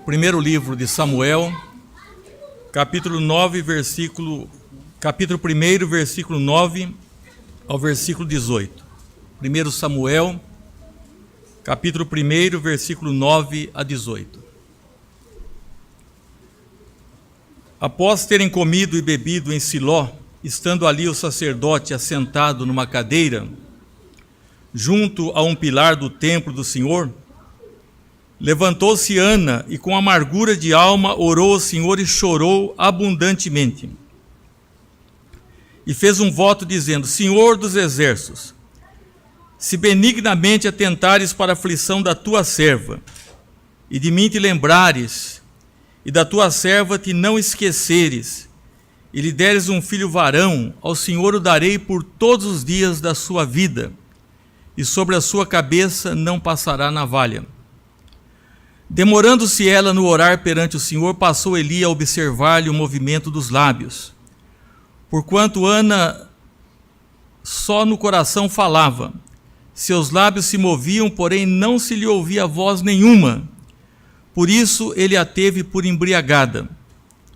Primeiro livro de Samuel, capítulo 9, capítulo 1, versículo 9 ao versículo 18. 1 Samuel, capítulo 1, versículo 9 a 18. Após terem comido e bebido em Siló, estando ali o sacerdote assentado numa cadeira, junto a um pilar do templo do Senhor, levantou-se Ana e com amargura de alma orou ao Senhor e chorou abundantemente. E fez um voto dizendo: Senhor dos exércitos, se benignamente atentares para a aflição da tua serva, e de mim te lembrares, e da tua serva te não esqueceres, e lhe deres um filho varão, ao Senhor o darei por todos os dias da sua vida, e sobre a sua cabeça não passará navalha. Demorando-se ela no orar perante o Senhor, passou Eli a observar-lhe o movimento dos lábios. Porquanto Ana só no coração falava, seus lábios se moviam, porém não se lhe ouvia voz nenhuma. Por isso ele a teve por embriagada.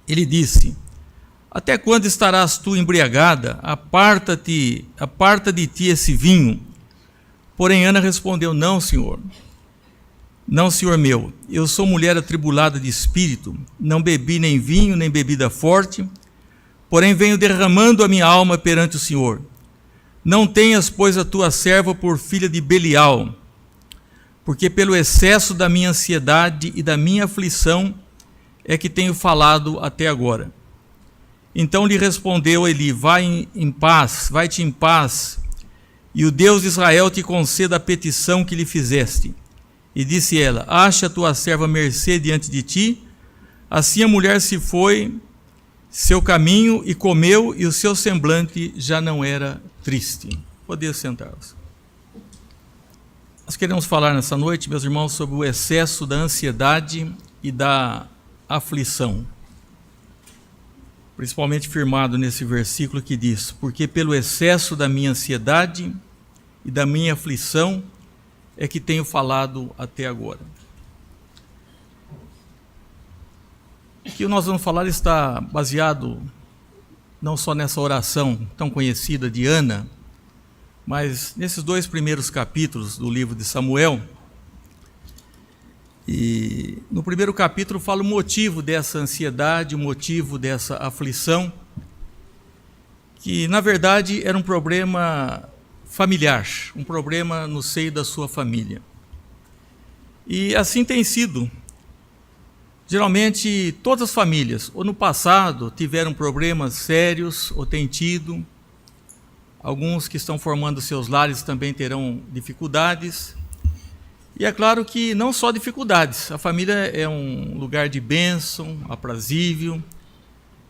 Ele disse: até quando estarás tu embriagada? Aparta de ti esse vinho. Porém Ana respondeu: não, Senhor. Não, Senhor meu, eu sou mulher atribulada de espírito, não bebi nem vinho, nem bebida forte, porém venho derramando a minha alma perante o Senhor. Não tenhas, pois, a tua serva por filha de Belial, porque pelo excesso da minha ansiedade e da minha aflição é que tenho falado até agora. Então lhe respondeu Eli: vai-te em paz, e o Deus de Israel te conceda a petição que lhe fizeste. E disse ela: acha a tua serva mercê diante de ti. Assim a mulher se foi seu caminho e comeu, e o seu semblante já não era triste. Poderia sentar-se. Nós queremos falar nessa noite, meus irmãos, sobre o excesso da ansiedade e da aflição. Principalmente firmado nesse versículo que diz: porque pelo excesso da minha ansiedade e da minha aflição é que tenho falado até agora. O que nós vamos falar está baseado não só nessa oração tão conhecida de Ana, mas nesses dois primeiros capítulos do livro de Samuel. E no primeiro capítulo fala o motivo dessa ansiedade, o motivo dessa aflição, que na verdade era um problema familiar, um problema no seio da sua família. E assim tem sido. Geralmente todas as famílias, ou no passado, tiveram problemas sérios, ou têm tido. Alguns que estão formando seus lares também terão dificuldades. E é claro que não só dificuldades, a família é um lugar de bênção, aprazível,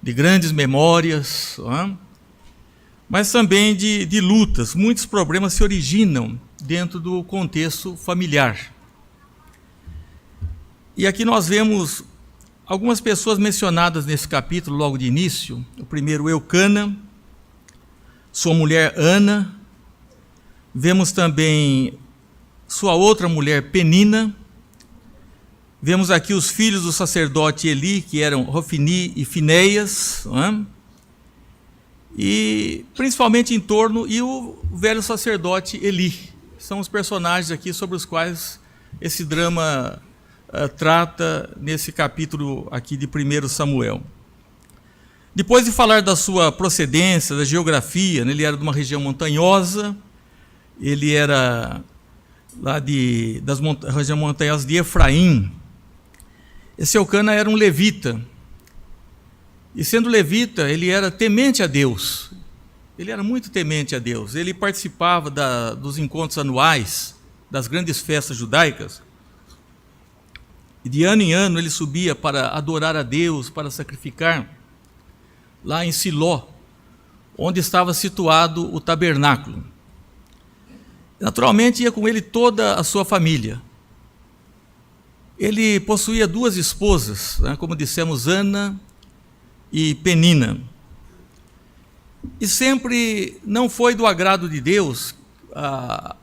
de grandes memórias, não é? Mas também de lutas. Muitos problemas se originam dentro do contexto familiar. E aqui nós vemos algumas pessoas mencionadas nesse capítulo logo de início. O primeiro, Eucana, sua mulher Ana. Vemos também sua outra mulher Penina. Vemos aqui os filhos do sacerdote Eli, que eram Rofini e Finéias, não é? E principalmente em torno, e o velho sacerdote Eli. São os personagens aqui sobre os quais esse drama trata nesse capítulo aqui de 1 Samuel. Depois de falar da sua procedência, da geografia, ele era de uma região montanhosa, ele era lá das região montanhosa de Efraim. Esse Eucana era um levita. E sendo levita, ele era temente a Deus. Ele era muito temente a Deus. Ele participava dos encontros anuais, das grandes festas judaicas. E de ano em ano ele subia para adorar a Deus, para sacrificar, lá em Siló, onde estava situado o tabernáculo. Naturalmente ia com ele toda a sua família. Ele possuía duas esposas, né, como dissemos, Ana e Penina. E sempre não foi do agrado de Deus a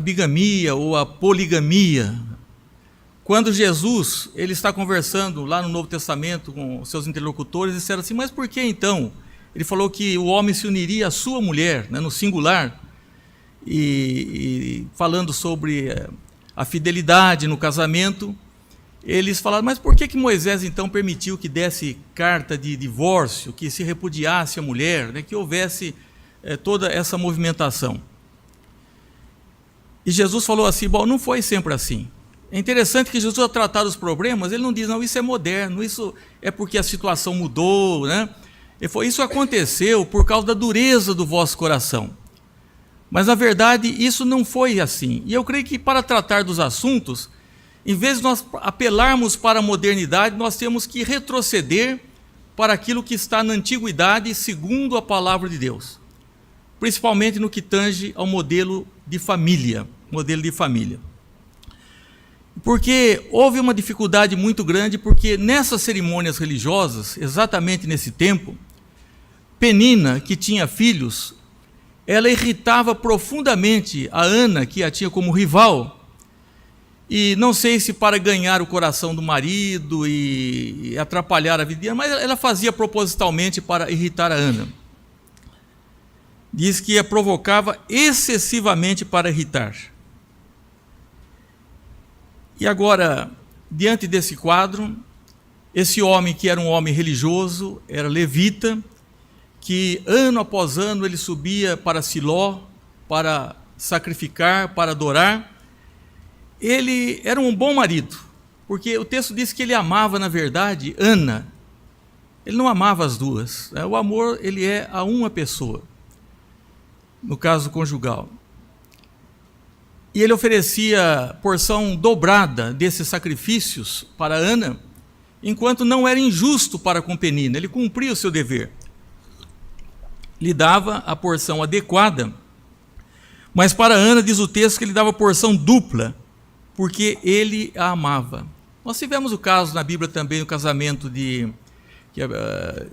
bigamia ou a poligamia, quando Jesus ele está conversando lá no Novo Testamento com seus interlocutores, disseram assim, mas por que então? Ele falou que o homem se uniria à sua mulher, né, no singular, e falando sobre a fidelidade no casamento, eles falaram, mas por que Moisés então permitiu que desse carta de divórcio, que se repudiasse a mulher, né, que houvesse toda essa movimentação? E Jesus falou assim, bom, não foi sempre assim. É interessante que Jesus, ao tratar dos problemas, ele não diz, não, isso é moderno, isso é porque a situação mudou, né? Ele falou, isso aconteceu por causa da dureza do vosso coração. Mas, na verdade, isso não foi assim. E eu creio que para tratar dos assuntos, em vez de nós apelarmos para a modernidade, nós temos que retroceder para aquilo que está na antiguidade, segundo a palavra de Deus. Principalmente no que tange ao modelo de família. Porque houve uma dificuldade muito grande, porque nessas cerimônias religiosas, exatamente nesse tempo, Penina, que tinha filhos, ela irritava profundamente a Ana, que a tinha como rival, e não sei se para ganhar o coração do marido e atrapalhar a vida, mas ela fazia propositalmente para irritar a Ana. Diz que a provocava excessivamente para irritar. E agora, diante desse quadro, esse homem que era um homem religioso, era levita, que ano após ano ele subia para Siló, para sacrificar, para adorar. Ele era um bom marido, porque o texto diz que ele amava, na verdade, Ana. Ele não amava as duas. O amor, ele é a uma pessoa, no caso conjugal. E ele oferecia porção dobrada desses sacrifícios para Ana, enquanto não era injusto para com Penina, ele cumpria o seu dever. Lhe dava a porção adequada, mas para Ana diz o texto que ele dava porção dupla, porque ele a amava. Nós tivemos o caso na Bíblia também, o casamento de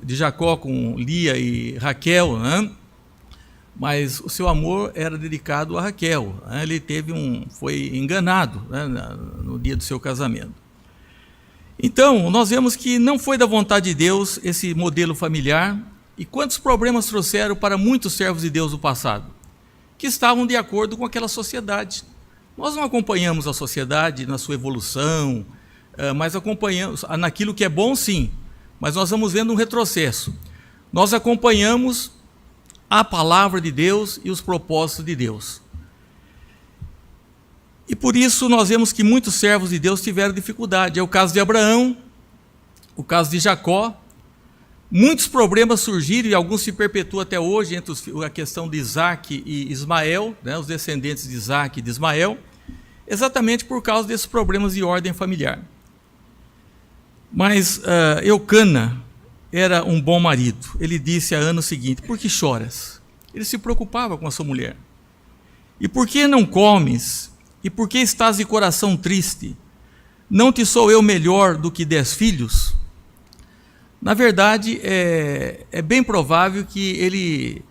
Jacó com Lia e Raquel, né? Mas o seu amor era dedicado a Raquel, né? Ele foi enganado, né, no dia do seu casamento. Então, nós vemos que não foi da vontade de Deus esse modelo familiar, e quantos problemas trouxeram para muitos servos de Deus do passado, que estavam de acordo com aquela sociedade. Nós não acompanhamos a sociedade na sua evolução, mas acompanhamos naquilo que é bom, sim, mas nós vamos vendo um retrocesso. Nós acompanhamos a palavra de Deus e os propósitos de Deus. E por isso nós vemos que muitos servos de Deus tiveram dificuldade. É o caso de Abraão, o caso de Jacó. Muitos problemas surgiram e alguns se perpetuam até hoje entre a questão de Isaac e Ismael, né, os descendentes de Isaac e de Ismael, exatamente por causa desses problemas de ordem familiar. Mas Eucana era um bom marido. Ele disse a Ana o seguinte: por que choras? Ele se preocupava com a sua mulher. E por que não comes? E por que estás de coração triste? Não te sou eu melhor do que 10 filhos? Na verdade, é bem provável que ele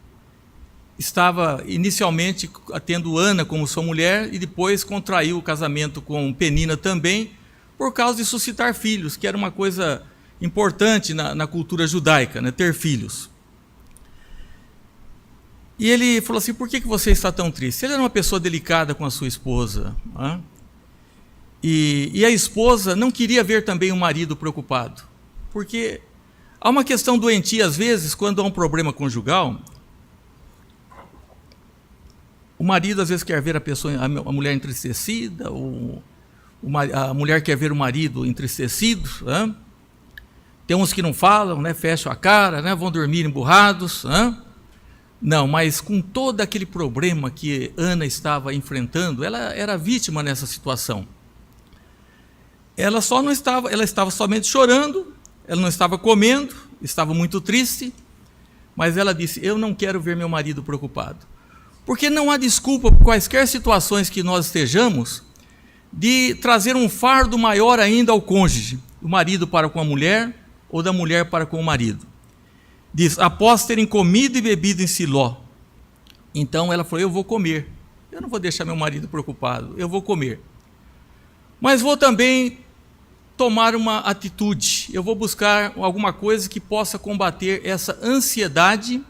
estava inicialmente tendo Ana como sua mulher e depois contraiu o casamento com Penina também, por causa de suscitar filhos, que era uma coisa importante na cultura judaica, né, ter filhos. E ele falou assim: por que você está tão triste? Ele era uma pessoa delicada com a sua esposa, né? E a esposa não queria ver também o marido preocupado, porque há uma questão doentia, às vezes, quando há um problema conjugal. O marido, às vezes, quer ver a mulher entristecida, a mulher quer ver o marido entristecido, né? Tem uns que não falam, né? Fecham a cara, né? Vão dormir emburrados, né? Não, mas com todo aquele problema que Ana estava enfrentando, ela era vítima nessa situação. Ela estava somente chorando, ela não estava comendo, estava muito triste, mas ela disse: eu não quero ver meu marido preocupado. Porque não há desculpa, por quaisquer situações que nós estejamos, de trazer um fardo maior ainda ao cônjuge, do marido para com a mulher, ou da mulher para com o marido. Diz: após terem comido e bebido em Siló, então ela falou: eu vou comer, eu não vou deixar meu marido preocupado, eu vou comer. Mas vou também tomar uma atitude. Eu vou buscar alguma coisa que possa combater essa ansiedade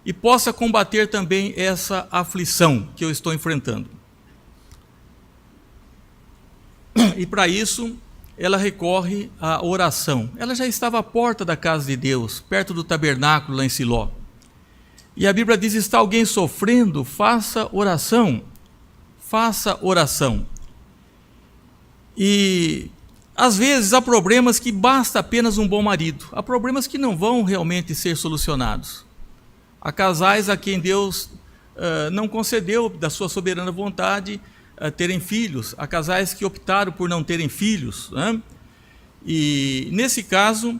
e possa combater também essa aflição que eu estou enfrentando. E para isso, ela recorre à oração. Ela já estava à porta da casa de Deus, perto do tabernáculo lá em Siló. E a Bíblia diz: está alguém sofrendo? Faça oração. Faça oração. E às vezes há problemas que basta apenas um bom marido. Há problemas que não vão realmente ser solucionados. Há casais a quem Deus não concedeu da sua soberana vontade terem filhos. Há casais que optaram por não terem filhos, né? E nesse caso,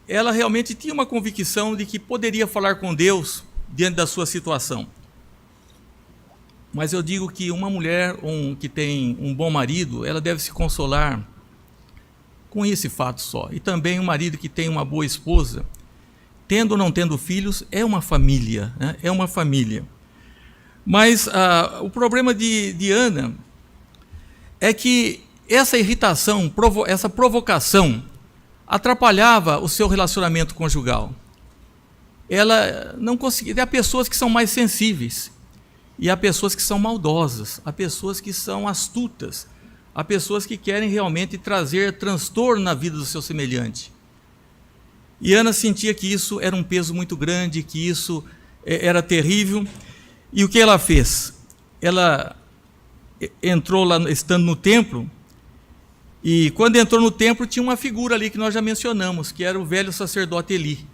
ela realmente tinha uma convicção de que poderia falar com Deus diante da sua situação. Mas eu digo que uma mulher que tem um bom marido, ela deve se consolar com esse fato só. E também um marido que tem uma boa esposa, tendo ou não tendo filhos, é uma família, né? É uma família. Mas o problema de Ana é que essa irritação, essa provocação, atrapalhava o seu relacionamento conjugal. Ela não conseguia. Há pessoas que são mais sensíveis. E há pessoas que são maldosas, há pessoas que são astutas, há pessoas que querem realmente trazer transtorno na vida do seu semelhante. E Ana sentia que isso era um peso muito grande, que isso era terrível. E o que ela fez? Ela entrou lá, estando no templo, e quando entrou no templo tinha uma figura ali que nós já mencionamos, que era o velho sacerdote Eli.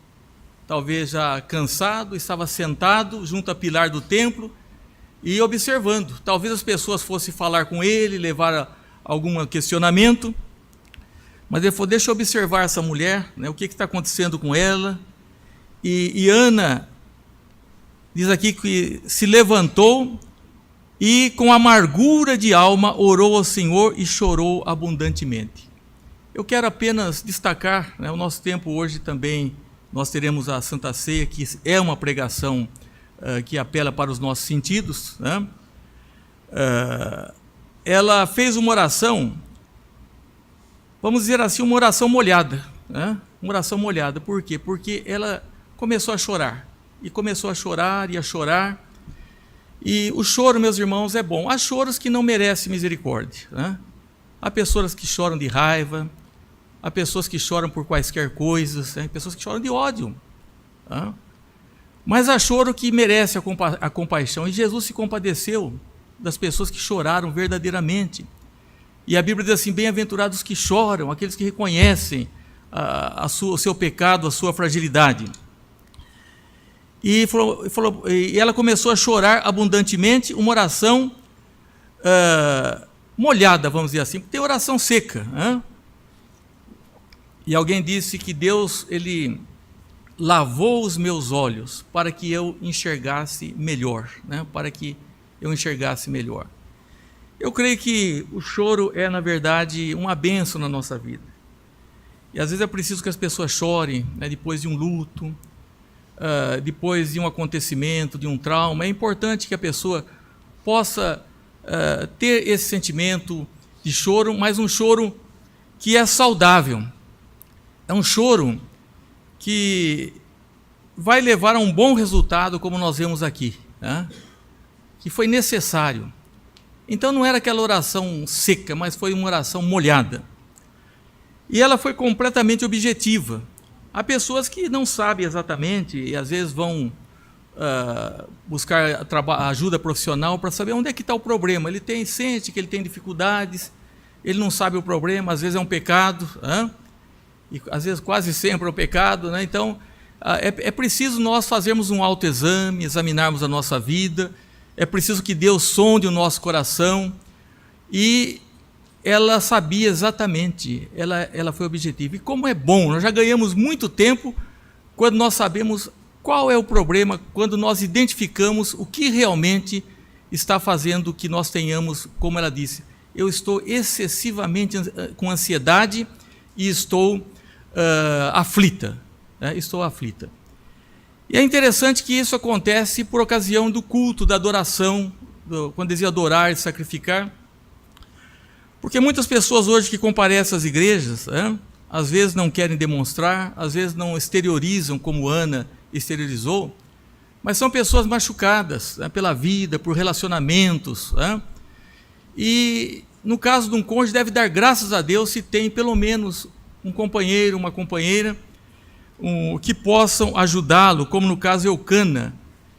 Talvez já cansado, estava sentado junto ao pilar do templo, e observando. Talvez as pessoas fossem falar com ele, levar algum questionamento, mas ele falou: deixa eu observar essa mulher, né, o que está acontecendo com ela. E Ana diz aqui que se levantou e com amargura de alma orou ao Senhor e chorou abundantemente. Eu quero apenas destacar, né, o nosso tempo hoje também, nós teremos a Santa Ceia, que é uma pregação que apela para os nossos sentidos, né? Ela fez uma oração, vamos dizer assim, uma oração molhada, né? Uma oração molhada. Por quê? Porque ela começou a chorar, e começou a chorar e a chorar. E o choro, meus irmãos, é bom. Há choros que não merecem misericórdia, né? Há pessoas que choram de raiva, há pessoas que choram por quaisquer coisas, né? Pessoas que choram de ódio, né? Mas há choro que merece a compaixão, e Jesus se compadeceu das pessoas que choraram verdadeiramente. E a Bíblia diz assim: bem-aventurados que choram, aqueles que reconhecem o seu pecado, a sua fragilidade. E ela começou a chorar abundantemente, uma oração molhada, vamos dizer assim, porque tem oração seca, né? E alguém disse que Deus, ele lavou os meus olhos para que eu enxergasse melhor, né? Para que eu enxergasse melhor. Eu creio que o choro é, na verdade, uma bênção na nossa vida. E às vezes é preciso que as pessoas chorem, né, depois de um luto, depois de um acontecimento, de um trauma. É importante que a pessoa possa ter esse sentimento de choro, mas um choro que é saudável. É um choro que vai levar a um bom resultado, como nós vemos aqui, né? Que foi necessário. Então não era aquela oração seca, mas foi uma oração molhada. E ela foi completamente objetiva. Há pessoas que não sabem exatamente, e às vezes vão buscar ajuda profissional para saber onde é que está o problema. Ele sente que ele tem dificuldades, ele não sabe o problema, às vezes é um pecado, né? E às vezes quase sempre é um pecado, né? Então é preciso nós fazermos um autoexame, examinarmos a nossa vida, é preciso que Deus sonde o nosso coração. E ela sabia exatamente, ela foi objetiva. E como é bom, nós já ganhamos muito tempo quando nós sabemos qual é o problema, quando nós identificamos o que realmente está fazendo que nós tenhamos, como ela disse, eu estou excessivamente com ansiedade e estou aflita, né? Estou aflita. E é interessante que isso acontece por ocasião do culto, da adoração, quando dizia adorar e sacrificar. Porque muitas pessoas hoje que comparecem às igrejas, às vezes não querem demonstrar, às vezes não exteriorizam como Ana exteriorizou, mas são pessoas machucadas pela vida, por relacionamentos. E no caso de um cônjuge, deve dar graças a Deus se tem pelo menos um companheiro, uma companheira, que possam ajudá-lo, como no caso Eucana.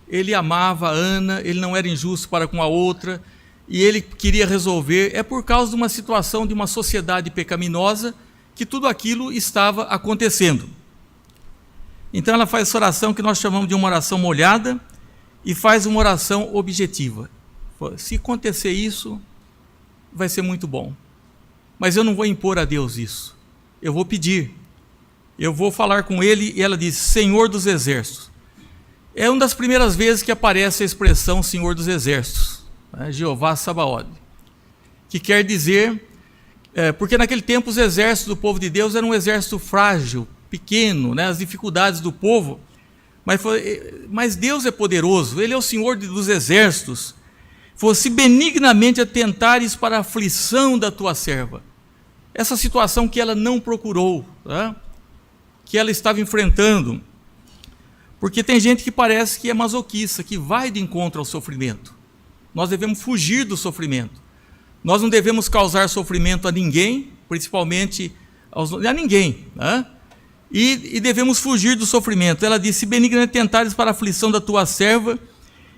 Ele amava a Ana, ele não era injusto para com a outra, e ele queria resolver. É por causa de uma situação de uma sociedade pecaminosa que tudo aquilo estava acontecendo. Então ela faz essa oração que nós chamamos de uma oração molhada e faz uma oração objetiva. Se acontecer isso, vai ser muito bom. Mas eu não vou impor a Deus isso. Eu vou pedir. Eu vou falar com ele e ela diz, Senhor dos Exércitos. É uma das primeiras vezes que aparece a expressão Senhor dos Exércitos, Jeová Sabaoth, que quer dizer, porque naquele tempo os exércitos do povo de Deus eram um exército frágil, pequeno, as dificuldades do povo, mas Deus é poderoso, Ele é o Senhor dos Exércitos. Se benignamente atentares para a aflição da tua serva, essa situação que ela não procurou, que ela estava enfrentando, porque tem gente que parece que é masoquista, que vai de encontro ao sofrimento. Nós devemos fugir do sofrimento. Nós não devemos causar sofrimento a ninguém, principalmente a ninguém. E devemos fugir do sofrimento. Ela disse, benignamente tentares para a aflição da tua serva,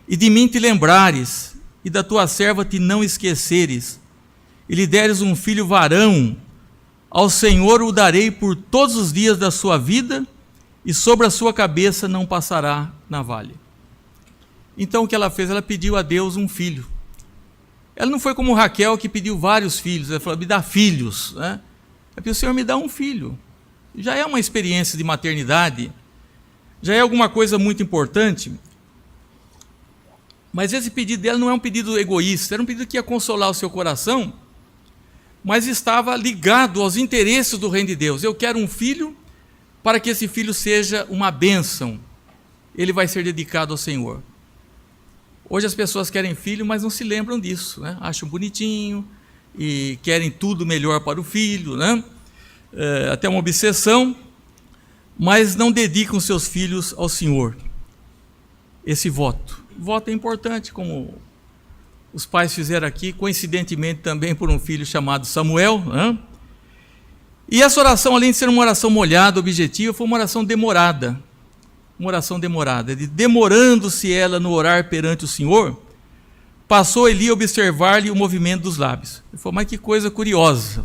e de mim te lembrares, e da tua serva te não esqueceres, e lhe deres um filho varão, ao Senhor o darei por todos os dias da sua vida, e sobre a sua cabeça não passará navalha. Então o que ela fez? Ela pediu a Deus um filho. Ela não foi como Raquel, que pediu vários filhos. Ela falou, me dá filhos. Ela pediu, Senhor, me dá um filho. Já é uma experiência de maternidade, já é alguma coisa muito importante. Mas esse pedido dela não é um pedido egoísta, era um pedido que ia consolar o seu coração, mas estava ligado aos interesses do reino de Deus. Eu quero um filho, para que esse filho seja uma bênção, ele vai ser dedicado ao Senhor. Hoje as pessoas querem filho, mas não se lembram disso, acham bonitinho e querem tudo melhor para o filho, até uma obsessão, mas não dedicam seus filhos ao Senhor. Esse voto é importante, como os pais fizeram aqui, coincidentemente também por um filho chamado Samuel, E essa oração, além de ser uma oração molhada, objetiva, foi uma oração demorada. Uma oração demorada. Demorando-se ela no orar perante o Senhor, passou Eli a observar-lhe o movimento dos lábios. Ele falou, mas que coisa curiosa.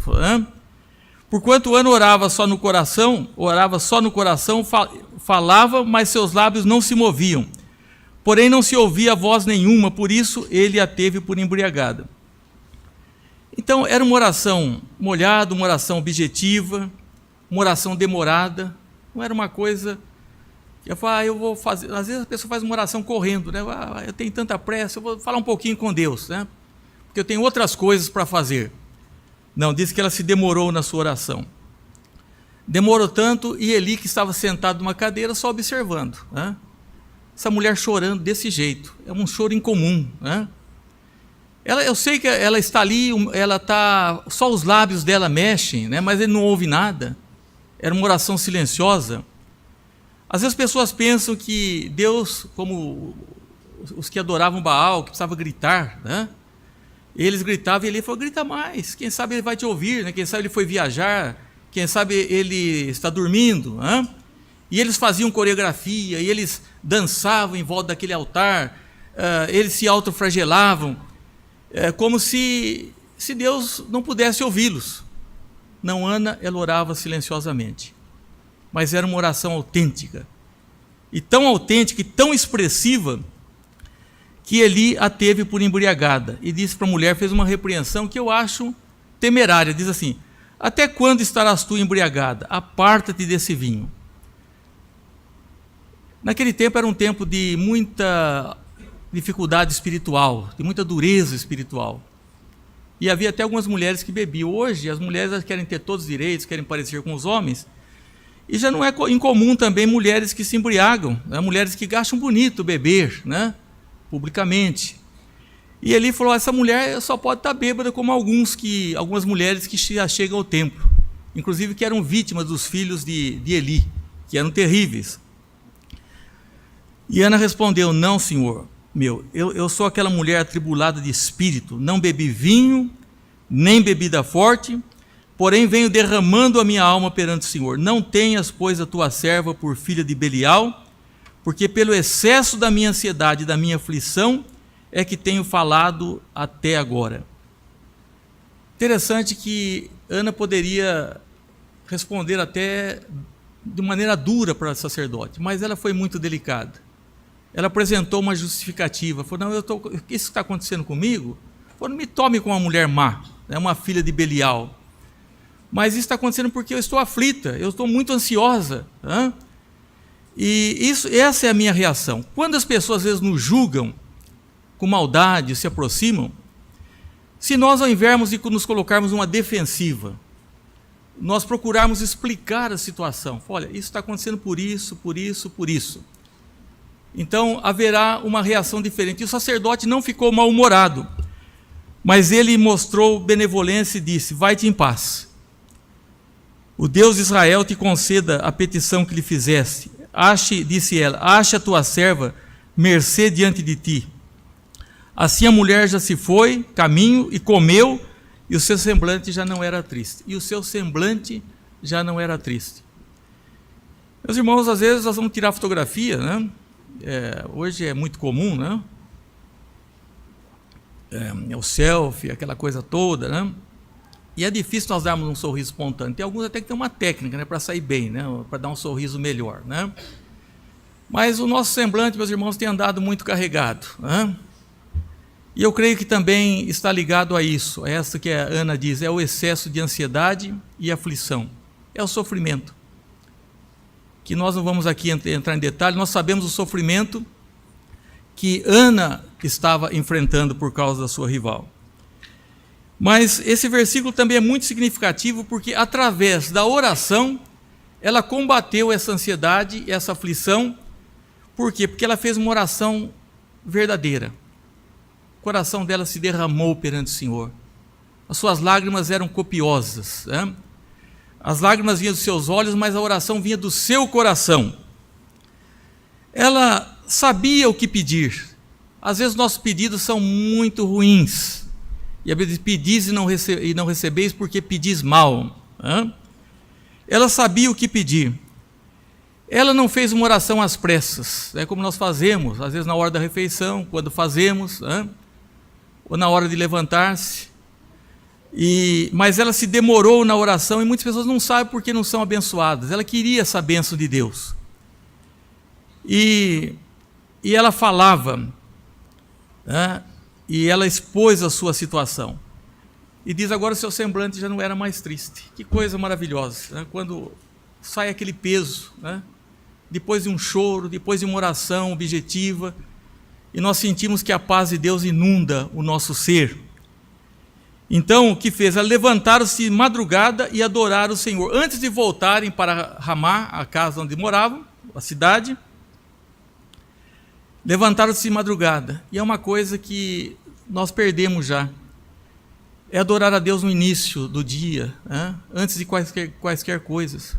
Porquanto Ana orava só no coração, falava, mas seus lábios não se moviam. Porém não se ouvia voz nenhuma, por isso ele a teve por embriagada. Então, era uma oração molhada, uma oração objetiva, uma oração demorada, não era uma coisa que eu vou fazer. Às vezes a pessoa faz uma oração correndo, eu tenho tanta pressa, eu vou falar um pouquinho com Deus, porque eu tenho outras coisas para fazer. Não, diz que ela se demorou na sua oração. Demorou tanto, e Eli, que estava sentado numa cadeira, só observando. Essa mulher chorando desse jeito, é um choro incomum, eu sei que ela está ali, só os lábios dela mexem, mas ele não ouve nada. Era uma oração silenciosa. Às vezes as pessoas pensam que Deus, como os que adoravam Baal, que precisavam gritar, eles gritavam e ele falou, grita mais, quem sabe ele vai te ouvir, quem sabe ele foi viajar, quem sabe ele está dormindo. E eles faziam coreografia, e eles dançavam em volta daquele altar, eles se autoflagelavam, como se Deus não pudesse ouvi-los. Não, Ana, ela orava silenciosamente, mas era uma oração autêntica, e tão autêntica e tão expressiva, que Eli a teve por embriagada, e disse para a mulher, fez uma repreensão que eu acho temerária, diz assim, até quando estarás tu embriagada? Aparta-te desse vinho. Naquele tempo era um tempo de muita dificuldade espiritual, de muita dureza espiritual. E havia até algumas mulheres que bebiam. Hoje as mulheres querem ter todos os direitos, querem parecer com os homens. E já não é incomum também mulheres que se embriagam, mulheres que acham bonito beber, publicamente. E Eli falou: essa mulher só pode estar bêbada como algumas mulheres que já chegam ao templo, inclusive que eram vítimas dos filhos de Eli, que eram terríveis. E Ana respondeu: não, senhor meu, eu sou aquela mulher atribulada de espírito, não bebi vinho, nem bebida forte, porém venho derramando a minha alma perante o Senhor. Não tenhas, pois, a tua serva por filha de Belial, porque pelo excesso da minha ansiedade e da minha aflição é que tenho falado até agora. Interessante que Ana poderia responder até de maneira dura para o sacerdote, mas ela foi muito delicada. Ela apresentou uma justificativa, falou: não, isso que está acontecendo comigo, não me tome como uma mulher má, uma filha de Belial, mas isso está acontecendo porque eu estou aflita, eu estou muito ansiosa. E essa é a minha reação. Quando as pessoas às vezes nos julgam com maldade, se aproximam, se nós, ao invés de nos colocarmos numa defensiva, nós procurarmos explicar a situação, olha, isso está acontecendo por isso, por isso, por isso, então haverá uma reação diferente. E o sacerdote não ficou mal-humorado, mas ele mostrou benevolência e disse: vai-te em paz, o Deus de Israel te conceda a petição que lhe fizeste. Disse ela, ache a tua serva mercê diante de ti. Assim a mulher já se foi, caminho, e comeu, e o seu semblante já não era triste. Meus irmãos, às vezes nós vamos tirar fotografia, né? Hoje é muito comum, né? O selfie, aquela coisa toda, né? E é difícil nós darmos um sorriso espontâneo. Tem alguns até que tem uma técnica, né, para sair bem, né, para dar um sorriso melhor, né? Mas o nosso semblante, meus irmãos, tem andado muito carregado, né? E eu creio que também está ligado a isso, a essa que a Ana diz, é o excesso de ansiedade e aflição, é o sofrimento. Que nós não vamos aqui entrar em detalhe, nós sabemos o sofrimento que Ana estava enfrentando por causa da sua rival. Mas esse versículo também é muito significativo, porque através da oração, ela combateu essa ansiedade, essa aflição. Por quê? Porque ela fez uma oração verdadeira. O coração dela se derramou perante o Senhor. As suas lágrimas eram copiosas, né? As lágrimas vinham dos seus olhos, mas a oração vinha do seu coração. Ela sabia o que pedir. Às vezes nossos pedidos são muito ruins. E a Bíblia diz: pedis e não recebeis porque pedis mal. Ela sabia o que pedir. Ela não fez uma oração às pressas, como nós fazemos, às vezes na hora da refeição, quando fazemos, ou na hora de levantar-se. Mas ela se demorou na oração, e muitas pessoas não sabem porque não são abençoadas. Ela queria essa bênção de Deus. E ela falava, e ela expôs a sua situação. E diz: agora o seu semblante já não era mais triste. Que coisa maravilhosa, quando sai aquele peso, depois de um choro, depois de uma oração objetiva, e nós sentimos que a paz de Deus inunda o nosso ser. Então, o que fez? Ela levantaram-se de madrugada e adoraram o Senhor. Antes de voltarem para Ramá, a casa onde moravam, a cidade, levantaram-se de madrugada. E é uma coisa que nós perdemos já. É adorar a Deus no início do dia, antes de quaisquer coisas.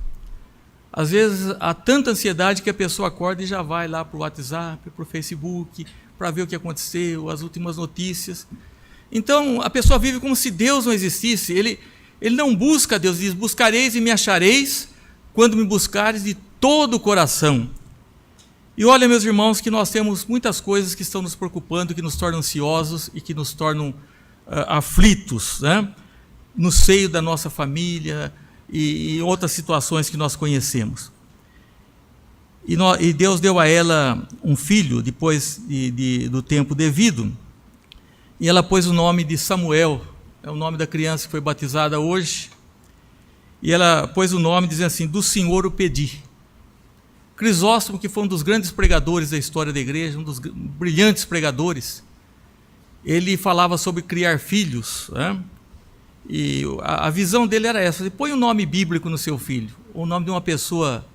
Às vezes há tanta ansiedade que a pessoa acorda e já vai lá para o WhatsApp, para o Facebook, para ver o que aconteceu, as últimas notícias. Então a pessoa vive como se Deus não existisse. Ele não busca Deus, diz: buscareis e me achareis quando me buscares de todo o coração. E olha, meus irmãos, que nós temos muitas coisas que estão nos preocupando, que nos tornam ansiosos e que nos tornam aflitos, no seio da nossa família e outras situações que nós conhecemos. E Deus deu a ela um filho depois do tempo devido, e ela pôs o nome de Samuel, é o nome da criança que foi batizada hoje, e ela pôs o nome dizendo assim: do Senhor o pedi. Crisóstomo, que foi um dos grandes pregadores da história da igreja, um dos brilhantes pregadores, ele falava sobre criar filhos, e a visão dele era essa: põe um nome bíblico no seu filho, ou o nome de uma pessoa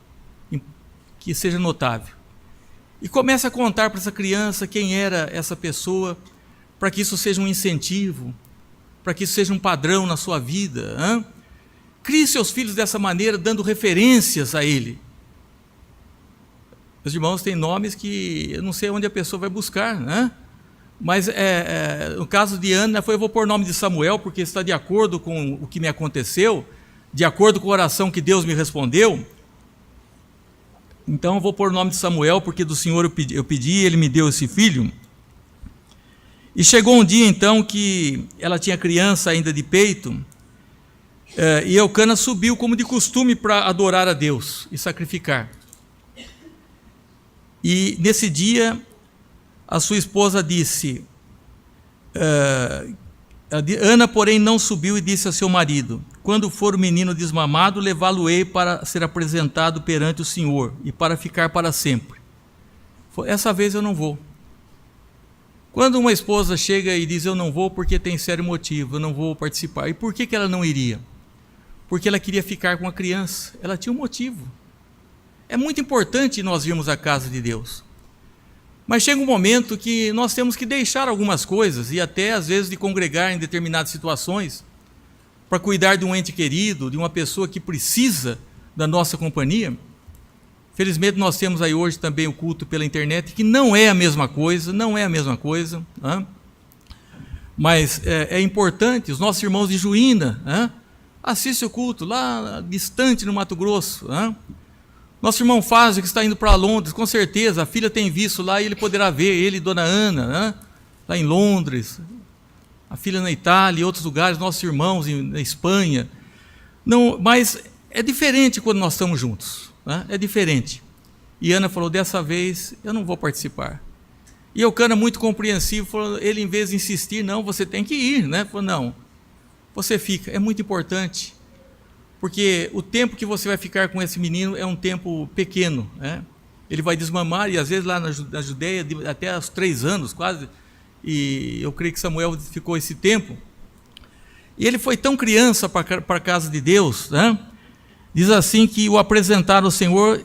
que seja notável, e começa a contar para essa criança quem era essa pessoa, para que isso seja um incentivo, para que isso seja um padrão na sua vida. Crie seus filhos dessa maneira, dando referências a ele. Meus irmãos, tem nomes que eu não sei onde a pessoa vai buscar, mas no caso de Ana, eu vou pôr o nome de Samuel, porque está de acordo com o que me aconteceu, de acordo com a oração que Deus me respondeu. Então eu vou pôr o nome de Samuel, porque do Senhor eu pedi, ele me deu esse filho. E chegou um dia então que ela tinha criança ainda de peito, e Eucana subiu como de costume para adorar a Deus e sacrificar. E nesse dia a sua esposa disse, Ana, porém, não subiu e disse a seu marido: quando for o menino desmamado, levá-lo-ei para ser apresentado perante o Senhor e para ficar para sempre. Essa vez eu não vou. Quando uma esposa chega e diz eu não vou porque tem sério motivo, eu não vou participar. E por que ela não iria? Porque ela queria ficar com a criança. Ela tinha um motivo. É muito importante nós irmos à casa de Deus. Mas chega um momento que nós temos que deixar algumas coisas e até às vezes de congregar em determinadas situações para cuidar de um ente querido, de uma pessoa que precisa da nossa companhia. Felizmente nós temos aí hoje também o culto pela internet, que não é a mesma coisa, mas é importante. Os nossos irmãos de Juína, assistem o culto lá distante no Mato Grosso. Nosso irmão Fázio, que está indo para Londres, com certeza, a filha tem visto lá e ele poderá ver, ele e Dona Ana, lá em Londres, a filha na Itália e outros lugares, nossos irmãos na Espanha. Não, mas é diferente quando nós estamos juntos, é diferente. E Ana falou, dessa vez eu não vou participar. E Eucana, muito compreensivo, falou, ele em vez de insistir, não, você tem que ir, falou, não, você fica, é muito importante. Porque o tempo que você vai ficar com esse menino é um tempo pequeno. Ele vai desmamar, e às vezes lá na Judeia, até aos 3 anos quase, e eu creio que Samuel ficou esse tempo. E ele foi tão criança para a casa de Deus, diz assim que o apresentaram ao Senhor,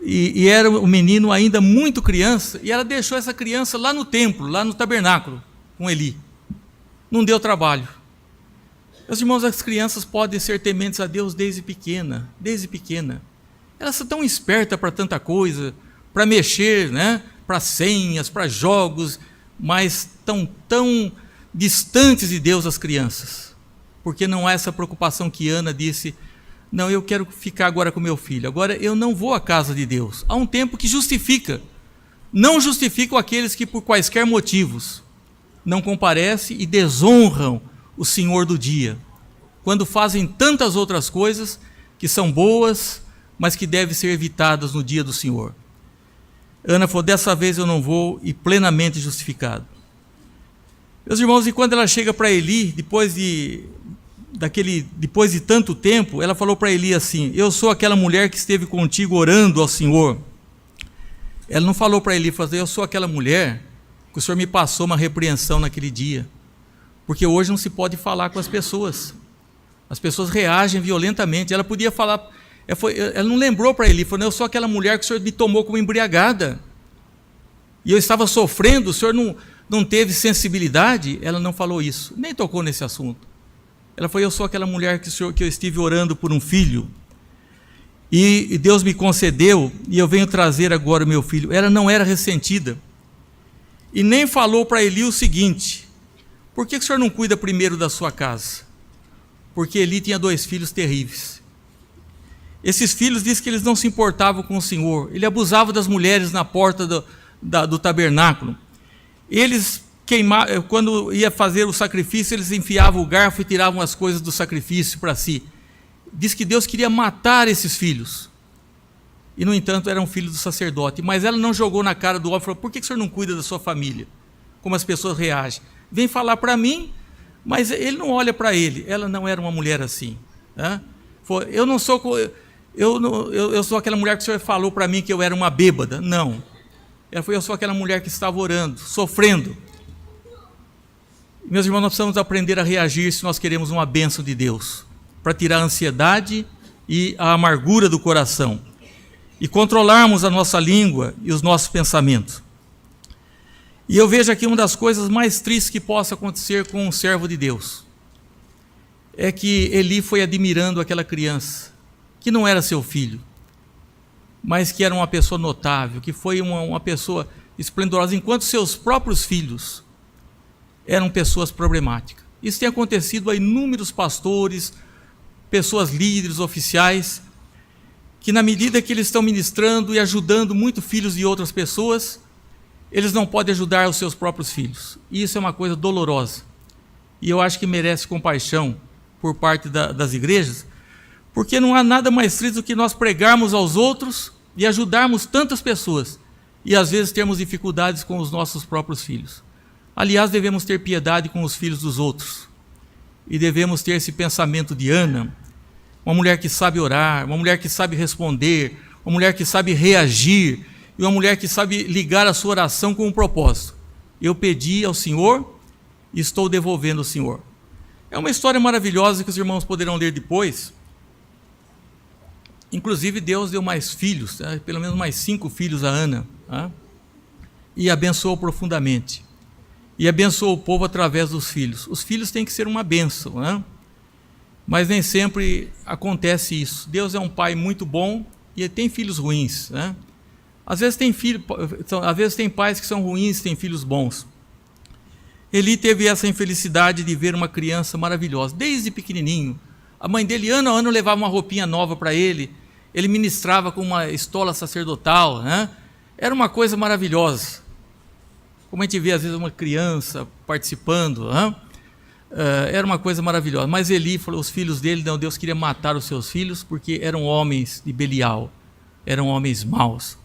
e era o menino ainda muito criança, e ela deixou essa criança lá no templo, lá no tabernáculo, com Eli. Não deu trabalho. Meus irmãos, as crianças podem ser tementes a Deus desde pequena. Elas são tão espertas para tanta coisa, para mexer, para senhas, para jogos, mas tão distantes de Deus as crianças. Porque não há essa preocupação que Ana disse, não, eu quero ficar agora com meu filho, agora eu não vou à casa de Deus. Há um tempo que justifica. Não justificam aqueles que por quaisquer motivos não comparecem e desonram o Senhor do dia, quando fazem tantas outras coisas que são boas, mas que devem ser evitadas no dia do Senhor. Ana falou, dessa vez eu não vou, e plenamente justificado. Meus irmãos, e quando ela chega para Eli, depois de tanto tempo, ela falou para Eli assim, eu sou aquela mulher que esteve contigo orando ao Senhor. Ela não falou para Eli, falou, eu sou aquela mulher que o Senhor me passou uma repreensão naquele dia. Porque hoje não se pode falar com as pessoas. As pessoas reagem violentamente. Ela podia falar, ela não lembrou para ele, falou, eu sou aquela mulher que o Senhor me tomou como embriagada. E eu estava sofrendo, o Senhor não teve sensibilidade. Ela não falou isso, nem tocou nesse assunto. Ela falou, eu sou aquela mulher que eu estive orando por um filho. E Deus me concedeu, e eu venho trazer agora o meu filho. Ela não era ressentida. E nem falou para Eli o seguinte, por que o senhor não cuida primeiro da sua casa? Porque Eli tinha 2 filhos terríveis. Esses filhos, diz que eles não se importavam com o Senhor. Ele abusava das mulheres na porta do tabernáculo. Eles queimavam, quando ia fazer o sacrifício, eles enfiavam o garfo e tiravam as coisas do sacrifício para si. Diz que Deus queria matar esses filhos. E, no entanto, eram filhos do sacerdote. Mas ela não jogou na cara do homem e falou, por que o senhor não cuida da sua família? Como as pessoas reagem. Vem falar para mim, mas ele não olha para ele. Ela não era uma mulher assim. Eu sou aquela mulher que o senhor falou para mim que eu era uma bêbada. Não. Ela falou, eu sou aquela mulher que estava orando, sofrendo. Meus irmãos, nós precisamos aprender a reagir se nós queremos uma bênção de Deus, para tirar a ansiedade e a amargura do coração, e controlarmos a nossa língua e os nossos pensamentos. E eu vejo aqui uma das coisas mais tristes que possa acontecer com um servo de Deus. É que Eli foi admirando aquela criança, que não era seu filho, mas que era uma pessoa notável, que foi uma pessoa esplendorosa, enquanto seus próprios filhos eram pessoas problemáticas. Isso tem acontecido a inúmeros pastores, pessoas líderes, oficiais, que na medida que eles estão ministrando e ajudando muito filhos de outras pessoas, eles não podem ajudar os seus próprios filhos. E isso é uma coisa dolorosa. E eu acho que merece compaixão por parte das igrejas, porque não há nada mais triste do que nós pregarmos aos outros e ajudarmos tantas pessoas, e às vezes termos dificuldades com os nossos próprios filhos. Aliás, devemos ter piedade com os filhos dos outros, e devemos ter esse pensamento de Ana, uma mulher que sabe orar, uma mulher que sabe responder, uma mulher que sabe reagir, e uma mulher que sabe ligar a sua oração com um propósito. Eu pedi ao Senhor e estou devolvendo ao Senhor. É uma história maravilhosa que os irmãos poderão ler depois. Inclusive Deus deu mais filhos, pelo menos mais 5 filhos a Ana, e abençoou profundamente. E abençoou o povo através dos filhos. Os filhos têm que ser uma bênção, mas nem sempre acontece isso. Deus é um pai muito bom e ele tem filhos ruins. Às vezes tem pais que são ruins, tem filhos bons. Eli teve essa infelicidade de ver uma criança maravilhosa, desde pequenininho. A mãe dele, ano a ano, levava uma roupinha nova para ele. Ele ministrava com uma estola sacerdotal. Era uma coisa maravilhosa. Como a gente vê, às vezes, uma criança participando. Era uma coisa maravilhosa. Mas Eli falou, os filhos dele, não, Deus queria matar os seus filhos, porque eram homens de Belial. Eram homens maus.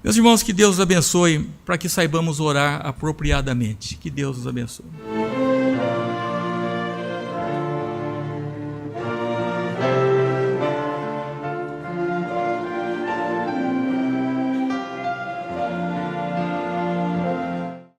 Meus irmãos, que Deus os abençoe, para que saibamos orar apropriadamente. Que Deus os abençoe.